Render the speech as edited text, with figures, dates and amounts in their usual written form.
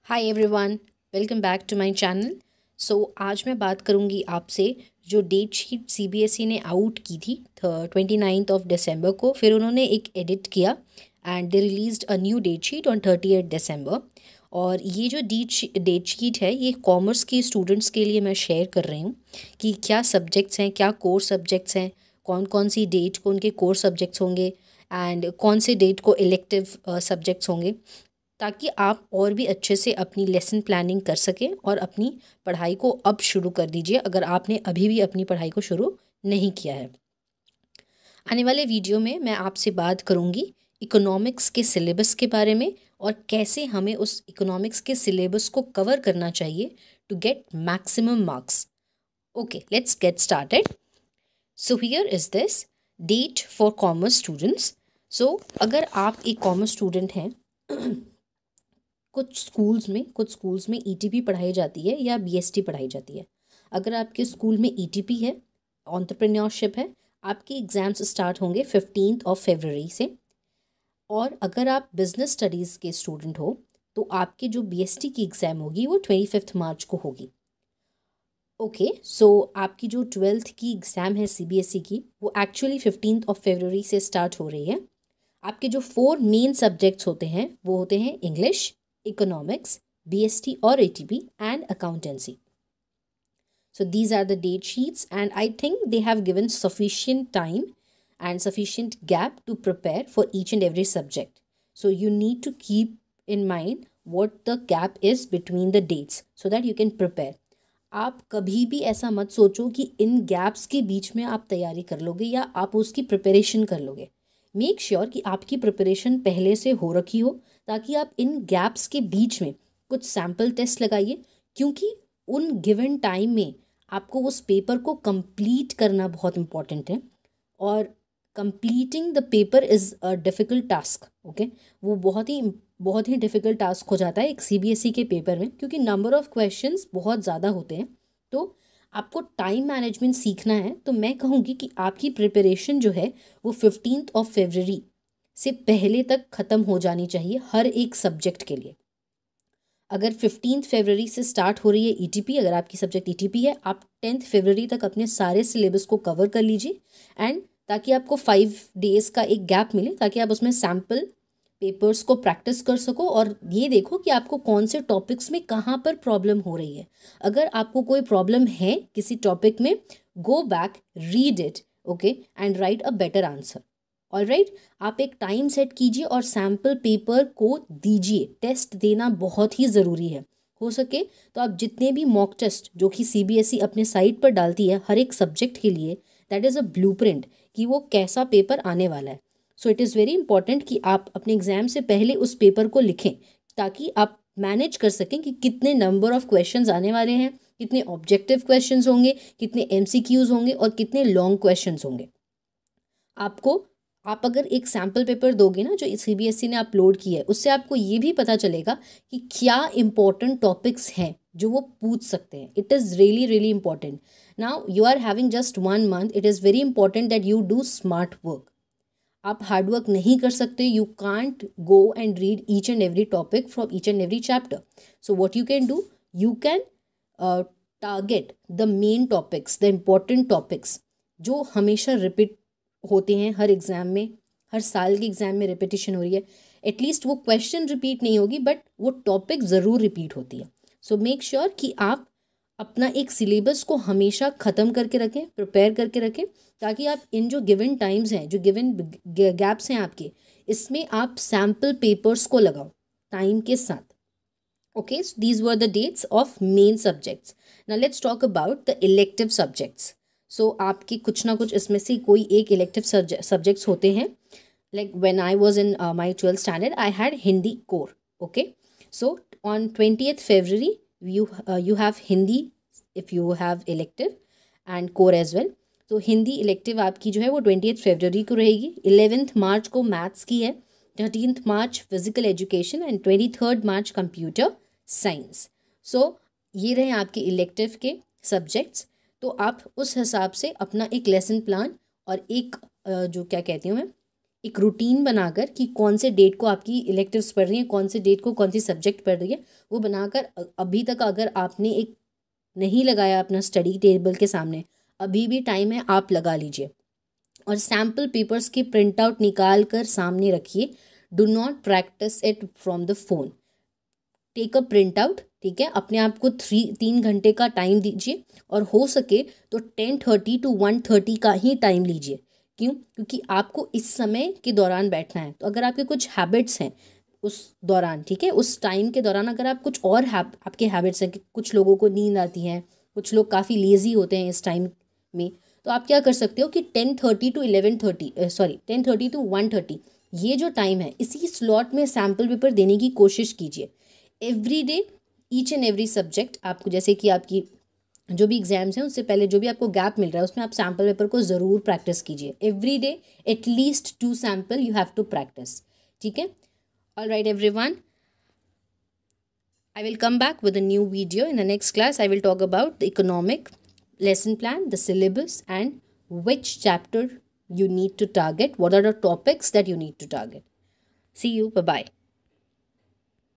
Hi everyone, welcome back to my channel. आज मैं बात करूंगी आपसे जो डेट शीट सीबीएसई ने आउट की थी 29 दिसंबर को। फिर उन्होंने एक एडिट किया and they released a new date sheet on 30 December. और ये जो डेट शीट है ये कॉमर्स के स्टूडेंट्स के लिए मैं शेयर कर रही हूँ कि क्या सब्जेक्ट्स हैं, क्या कोर सब्जेक्ट्स हैं, कौन कौन सी डेट को उनके कोर सब्जेक्ट्स होंगे एंड कौन से डेट को इलेक्टिव सब्जेक्ट्स होंगे, ताकि आप और भी अच्छे से अपनी लेसन प्लानिंग कर सकें और अपनी पढ़ाई को अब शुरू कर दीजिए अगर आपने अभी भी अपनी पढ़ाई को शुरू नहीं किया है। आने वाले वीडियो में मैं आपसे बात करूंगी इकोनॉमिक्स के सिलेबस के बारे में और कैसे हमें उस इकोनॉमिक्स के सिलेबस को कवर करना चाहिए to get maximum marks. Okay, let's get started. So here is this date for commerce students. अगर आप एक कॉमर्स स्टूडेंट हैं, कुछ स्कूल्स में ईटीपी पढ़ाई जाती है या बीएसटी पढ़ाई जाती है। अगर आपके स्कूल में ईटीपी है, एंटरप्रेन्योरशिप है, आपके एग्ज़ाम्स स्टार्ट होंगे 15 फरवरी से। और अगर आप बिजनेस स्टडीज़ के स्टूडेंट हो तो आपके जो बीएसटी की एग्ज़ाम होगी वो 25 मार्च को होगी। ओके, आपकी जो 12th की एग्ज़ाम है सीबीएसई की वो एक्चुअली 15 फरवरी से स्टार्ट हो रही है। आपके जो 4 मेन सब्जेक्ट्स होते हैं वो होते हैं इंग्लिश, इकोनॉमिक्स, बीएसटी और ATP and accountancy. So these are the date sheets and I think they have given sufficient time and sufficient gap to prepare for each and every subject. So you need to keep in mind what the gap is between the dates so that you can prepare. आप कभी भी ऐसा मत सोचो कि इन gaps के बीच में आप तैयारी कर लोगे या आप उसकी प्रिपरेशन कर लोगे। मेक श्योर कि आपकी प्रिपरेशन पहले से हो रखी हो ताकि आप इन गैप्स के बीच में कुछ सैम्पल टेस्ट लगाइए, क्योंकि उन गिवन टाइम में आपको उस पेपर को कंप्लीट करना बहुत इम्पॉर्टेंट है। और completing the paper is a difficult task. Okay, वो बहुत ही डिफ़िकल्ट टास्क हो जाता है एक सीबीएसई के पेपर में, क्योंकि नंबर ऑफ़ क्वेश्चंस बहुत ज़्यादा होते हैं। तो आपको टाइम मैनेजमेंट सीखना है। तो मैं कहूँगी कि आपकी प्रिपरेशन जो है वो 15 फरवरी से पहले तक ख़त्म हो जानी चाहिए हर एक सब्जेक्ट के लिए। अगर 15 फरवरी से स्टार्ट हो रही है ईटीपी, अगर आपकी सब्जेक्ट ईटीपी है, आप 10 फरवरी तक अपने सारे सिलेबस को कवर कर लीजिए एंड ताकि आपको 5 डेज़ का एक गैप मिले ताकि आप उसमें सैम्पल पेपर्स को प्रैक्टिस कर सको और ये देखो कि आपको कौन से टॉपिक्स में कहाँ पर प्रॉब्लम हो रही है। अगर आपको कोई प्रॉब्लम है किसी टॉपिक में, go back, read it, okay, and right a better answer. Alright, आप एक टाइम सेट कीजिए और सैम्पल पेपर को दीजिए। टेस्ट देना बहुत ही ज़रूरी है। हो सके तो आप जितने भी मॉक टेस्ट जो कि सीबीएसई अपने साइट पर डालती है हर एक सब्जेक्ट के लिए, दैट इज़ अ ब्लूप्रिंट कि वो कैसा पेपर आने वाला है। So it is very important कि आप अपने एग्ज़ाम से पहले उस पेपर को लिखें ताकि आप मैनेज कर सकें कि कितने नंबर ऑफ़ क्वेश्चंस आने वाले हैं, कितने ऑब्जेक्टिव क्वेश्चंस होंगे, कितने एमसीक्यूज़ होंगे और कितने लॉन्ग क्वेश्चंस होंगे। आप अगर एक सैम्पल पेपर दोगे ना जो सीबीएसई ने अपलोड किया है, उससे आपको ये भी पता चलेगा कि क्या इम्पोर्टेंट टॉपिक्स हैं जो वो पूछ सकते हैं। It is really really important. Now you are having just 1 month, it is very important that you do smart work. आप हार्ड वर्क नहीं कर सकते, you can't go and read each and every topic from each and every chapter. So what you can do, you can target the main topics, the important topics जो हमेशा repeat होते हैं हर exam में, हर साल के एग्ज़ाम में repetition हो रही है। एटलीस्ट वो क्वेश्चन रिपीट नहीं होगी बट वो टॉपिक ज़रूर रिपीट होती है। सो मेक श्योर कि आप अपना एक सिलेबस को हमेशा ख़त्म करके रखें, प्रिपेयर करके रखें, ताकि आप इन जो गिवन टाइम्स हैं, जो गिवन गैप्स हैं आपके, इसमें आप सैम्पल पेपर्स को लगाओ टाइम के साथ। Okay, so these were the dates of main subjects. Now let's talk about the elective subjects. आपके कुछ ना कुछ इसमें से कोई एक इलेक्टिव सब्जेक्ट्स होते हैं। Like when I was in my 12th standard, I had Hindi core. Okay, so on 20th February, you have Hindi if you have elective and core as well. तो हिंदी इलेक्टिव आपकी जो है वो 20th February को रहेगी। 11th मार्च को maths की है, 13th March physical education and 23rd March computer science. ये रहे आपके इलेक्टिव के सब्जेक्ट्स। तो आप उस हिसाब से अपना एक लेसन प्लान और एक जो क्या कहती हूँ मैं, एक रूटीन बनाकर कि कौन से डेट को आपकी इलेक्टिव्स पढ़ रही हैं, कौन से डेट को कौन सी सब्जेक्ट पढ़ रही है, वो बनाकर अभी तक अगर आपने एक नहीं लगाया अपना स्टडी टेबल के सामने, अभी भी टाइम है, आप लगा लीजिए। और सैम्पल पेपर्स की प्रिंट आउट निकाल कर सामने रखिए। Do not practise it from the phone. Take a print out, ठीक है, अपने आप को 3 घंटे का टाइम दीजिए, और हो सके तो 10:30 to 1:30 का ही टाइम लीजिए। क्यों? क्योंकि आपको इस समय के दौरान बैठना है। तो अगर आपके कुछ हैबिट्स हैं उस दौरान, ठीक है, उस टाइम के दौरान अगर आप कुछ और आपके हैबिट्स हैं कि कुछ लोगों को नींद आती है, कुछ लोग काफ़ी लेज़ी होते हैं इस टाइम में, तो आप क्या कर सकते हो कि 10:30 to 11:30 10:30 to 1:30 ये जो टाइम है, इसी स्लॉट में सैम्पल पेपर देने की कोशिश कीजिए। Every day each and every subject आपको, जैसे कि आपकी जो भी एग्जाम्स हैं उससे पहले जो भी आपको गैप मिल रहा है उसमें आप सैम्पल पेपर को ज़रूर प्रैक्टिस कीजिए। Every day at least 2 sample you have to practise, ठीक है। All right everyone, I will come back with a new video. In the next class, I will talk about the economic lesson plan, the syllabus, and which chapter you need to target. What are the topics that you need to target? See you. Bye-bye.